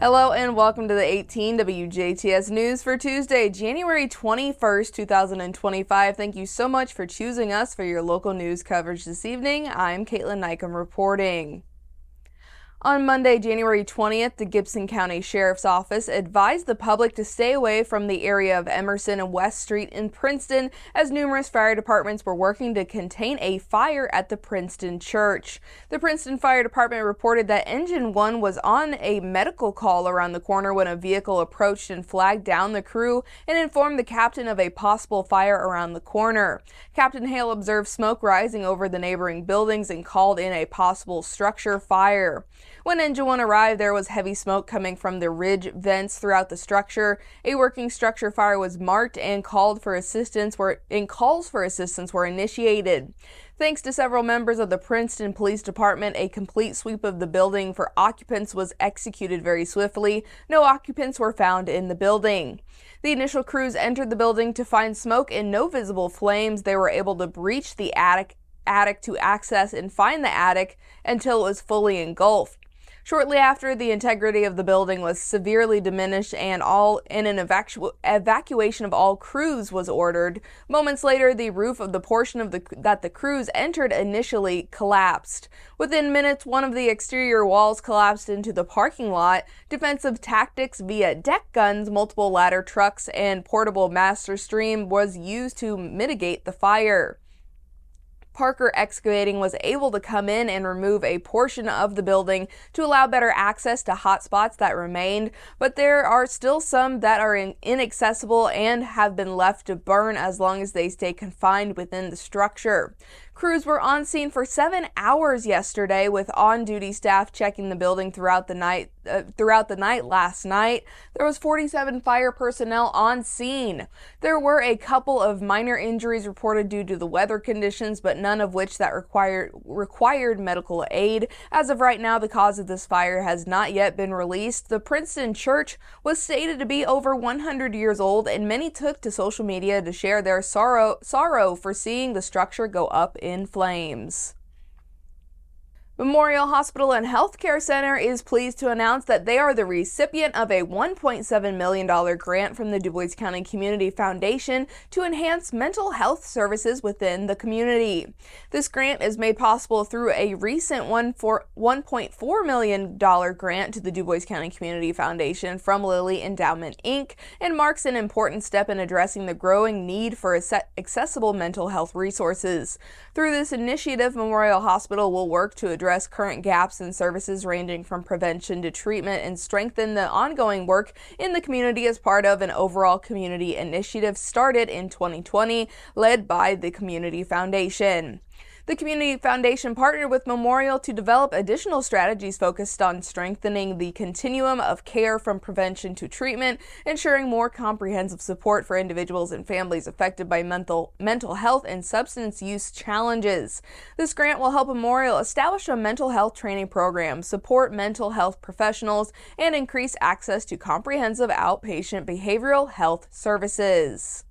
Hello and welcome to the 18 WJTS News for Tuesday, January 21st, 2025. Thank you so much for choosing us for your local news coverage this evening. I'm Kaitlyn Neukam reporting. On Monday, January 20th, the Gibson County Sheriff's Office advised the public to stay away from the area of Emerson and West Street in Princeton as numerous fire departments were working to contain a fire at the Princeton Church. The Princeton Fire Department reported that Engine 1 was on a medical call around the corner when a vehicle approached and flagged down the crew and informed the captain of a possible fire around the corner. Captain Hale observed smoke rising over the neighboring buildings and called in a possible structure fire. When Engine 1 arrived, there was heavy smoke coming from the ridge vents throughout the structure. A working structure fire was marked and calls for assistance were initiated. Thanks to several members of the Princeton Police Department, a complete sweep of the building for occupants was executed very swiftly. No occupants were found in the building. The initial crews entered the building to find smoke and no visible flames. They were able to breach the attic to access and find the attic until it was fully engulfed. Shortly after, the integrity of the building was severely diminished and an evacuation of all crews was ordered. Moments later, the roof of the portion that the crews entered initially collapsed. Within minutes, one of the exterior walls collapsed into the parking lot. Defensive tactics via deck guns, multiple ladder trucks, and portable master stream was used to mitigate the fire. Parker Excavating was able to come in and remove a portion of the building to allow better access to hot spots that remained, but there are still some that are inaccessible and have been left to burn as long as they stay confined within the structure. Crews were on scene for 7 hours yesterday, with on-duty staff checking the building throughout the night last night. There was 47 fire personnel on scene. There were a couple of minor injuries reported due to the weather conditions, but none of which that required medical aid. As of right now, the cause of this fire has not yet been released. The Princeton Church was stated to be over 100 years old, and many took to social media to share their sorrow for seeing the structure go up in flames. Memorial Hospital and Healthcare Center is pleased to announce that they are the recipient of a $1.7 million grant from the Du Bois County Community Foundation to enhance mental health services within the community. This grant is made possible through a recent $1.4 million grant to the Du Bois County Community Foundation from Lilly Endowment, Inc., and marks an important step in addressing the growing need for accessible mental health resources. Through this initiative, Memorial Hospital will work to address current gaps in services ranging from prevention to treatment and strengthen the ongoing work in the community as part of an overall community initiative started in 2020, led by the Community Foundation. The Community Foundation partnered with Memorial to develop additional strategies focused on strengthening the continuum of care from prevention to treatment, ensuring more comprehensive support for individuals and families affected by mental health and substance use challenges. This grant will help Memorial establish a mental health training program, support mental health professionals, and increase access to comprehensive outpatient behavioral health services.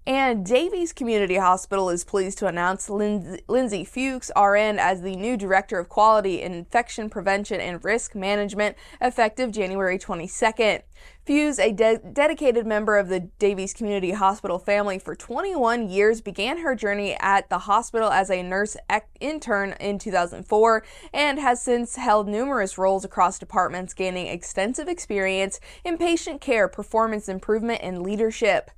And Davies Community Hospital is pleased to announce Lindsay Fuchs, RN, as the new Director of Quality, Infection Prevention, and Risk Management effective January 22nd. Fuchs, a dedicated member of the Davies Community Hospital family for 21 years, began her journey at the hospital as a nurse intern in 2004 and has since held numerous roles across departments, gaining extensive experience in patient care, performance improvement, and leadership.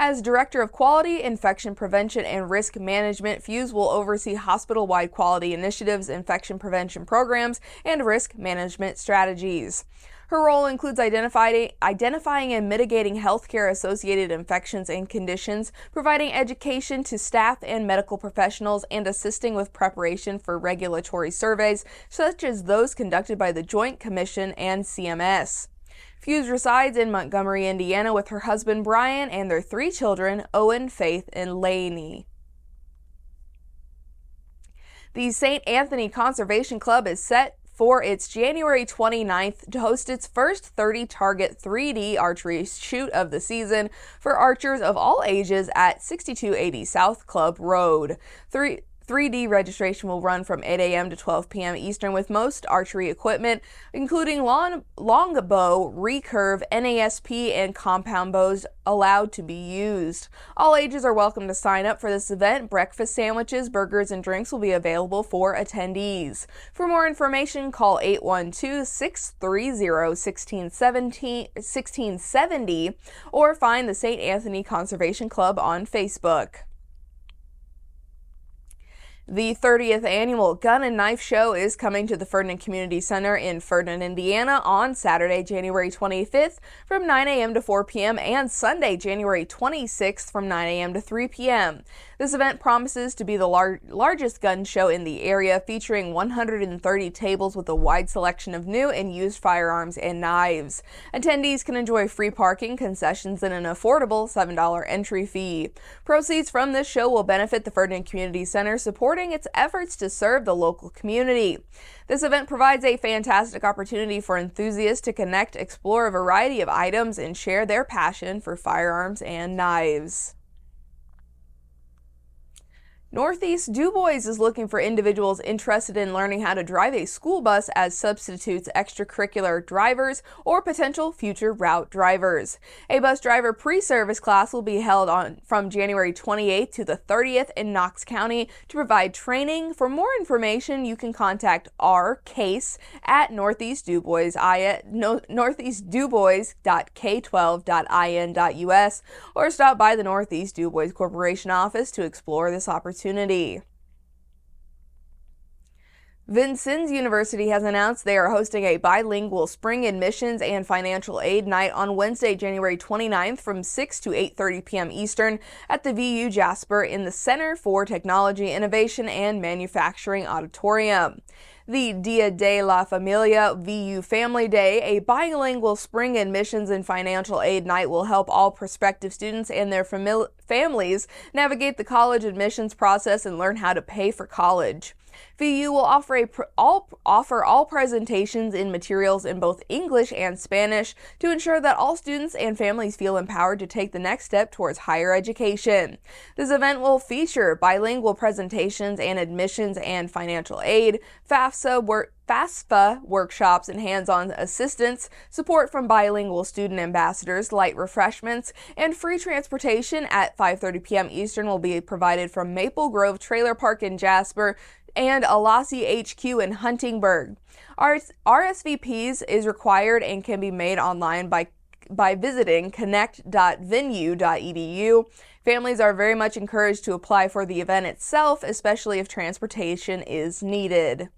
As Director of Quality, Infection Prevention, and Risk Management, Fuchs will oversee hospital-wide quality initiatives, infection prevention programs, and risk management strategies. Her role includes identifying and mitigating healthcare-associated infections and conditions, providing education to staff and medical professionals, and assisting with preparation for regulatory surveys, such as those conducted by the Joint Commission and CMS. Fuchs resides in Montgomery, Indiana, with her husband Brian and their 3 children, Owen, Faith, and Lainey. The St. Anthony Conservation Club is set for its January 29th to host its first 30-target 3D archery shoot of the season for archers of all ages at 6280 South Club Road. 3D registration will run from 8 a.m. to 12 p.m. Eastern, with most archery equipment, including longbow, recurve, NASP, and compound bows, allowed to be used. All ages are welcome to sign up for this event. Breakfast sandwiches, burgers, and drinks will be available for attendees. For more information, call 812-630-1670 or find the St. Anthony Conservation Club on Facebook. The 30th annual Gun and Knife Show is coming to the Ferdinand Community Center in Ferdinand, Indiana on Saturday, January 25th from 9 a.m. to 4 p.m. and Sunday, January 26th from 9 a.m. to 3 p.m. This event promises to be the largest gun show in the area, featuring 130 tables with a wide selection of new and used firearms and knives. Attendees can enjoy free parking, concessions, and an affordable $7 entry fee. Proceeds from this show will benefit the Ferdinand Community Center, supporting its efforts to serve the local community. This event provides a fantastic opportunity for enthusiasts to connect, explore a variety of items, and share their passion for firearms and knives. Northeast DuBois is looking for individuals interested in learning how to drive a school bus as substitutes, extracurricular drivers, or potential future route drivers. A bus driver pre-service class will be held from January 28th to the 30th in Knox County to provide training. For more information, you can contact R. Case at northeastdubois.k12.in.us or stop by the Northeast DuBois Corporation office to explore this opportunity. Vincennes University has announced they are hosting a bilingual spring admissions and financial aid night on Wednesday, January 29th from 6 to 8:30 p.m. Eastern at the VU Jasper in the Center for Technology, Innovation, and Manufacturing Auditorium. The Dia de la Familia VU Family Day, a bilingual spring admissions and financial aid night, will help all prospective students and their families navigate the college admissions process and learn how to pay for college. VU will offer all presentations in materials in both English and Spanish to ensure that all students and families feel empowered to take the next step towards higher education. This event will feature bilingual presentations and admissions and financial aid, FAFSA workshops and hands-on assistance, support from bilingual student ambassadors, light refreshments, and free transportation at 5:30 p.m. Eastern will be provided from Maple Grove Trailer Park in Jasper and Alassi HQ in Huntingburg. RSVPs is required and can be made online by visiting connect.venue.edu. Families are very much encouraged to apply for the event itself, especially if transportation is needed.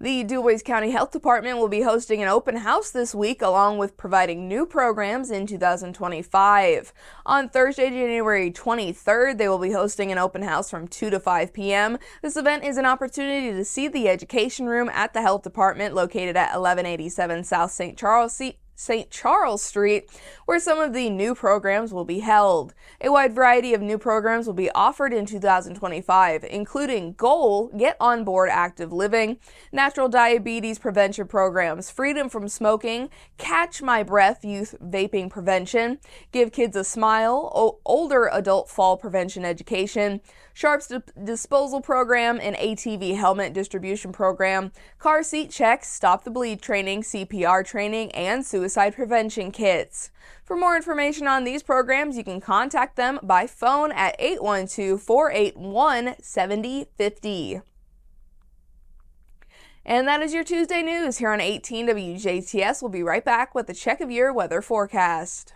The DuBois County Health Department will be hosting an open house this week, along with providing new programs in 2025. On Thursday, January 23rd, they will be hosting an open house from 2 to 5 p.m. This event is an opportunity to see the education room at the Health Department, located at 1187 South St. Charles Street, where some of the new programs will be held. A wide variety of new programs will be offered in 2025, including GOAL, Get On Board Active Living, natural diabetes prevention programs, freedom from smoking, Catch My Breath youth vaping prevention, Give Kids a Smile, older adult fall prevention education, Sharps disposal program, an ATV helmet distribution program, car seat checks, stop the bleed training, CPR training, and suicide prevention kits. For more information on these programs, you can contact them by phone at 812-481-7050. And that is your Tuesday news here on 18 WJTS. We'll be right back with a check of your weather forecast.